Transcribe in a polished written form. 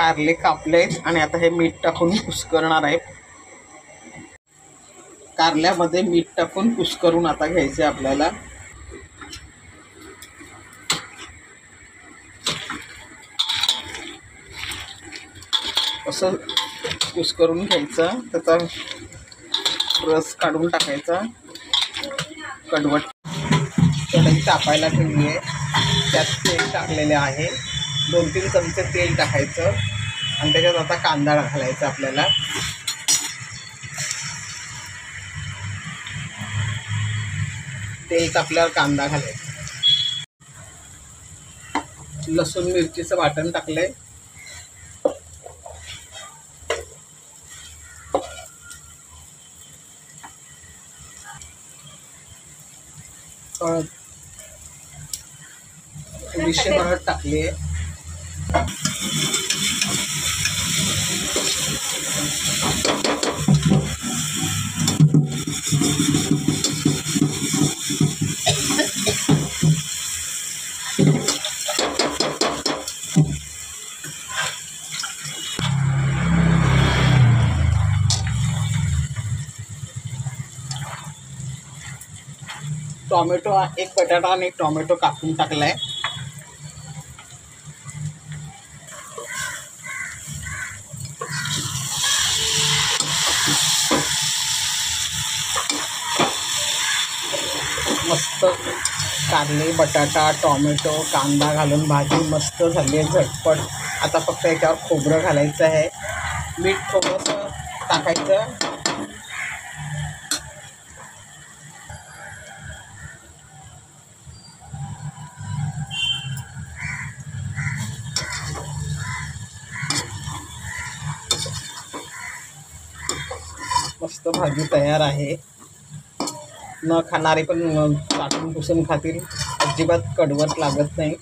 कारले कापले आणि आता हे मीठ टाकून कुस्करणार आहे. कारल्यामध्ये मीठ टाकून कुस्करून आता घ्यायचे आपल्याला. असं कुस्करून घ्यायचं, त्याचा रस काढून टाकायचा. कडवट कढई तापायला ठेवली आहे, त्यात तेल टाकलेले आहे. 2-3 चमचे तेल टाकायचं आणि त्याच्यात आता कांदा घालायचा आपल्याला. तेल तापल्यावर कांदा घालायचा. लसूण मिरचीचं वाटण टाकलंय. थोडीशी हळद टाकली आहे. टोमॅटो, एक बटाटा आणि एक टोमॅटो कापून टाकलाय. मस्त कारले, बटाटा, टोमॅटो, कांदा घालून भाजी मस्त झाली आहे झटपट. आता फक्त याच्यावर खोबरं घालायचं आहे, मीठ थोडंसं टाकायचं. मस्त भाजी तयार आहे. न खाणारे पण चाटून पुसून खातील, अजिबात कडवट लागत नाही.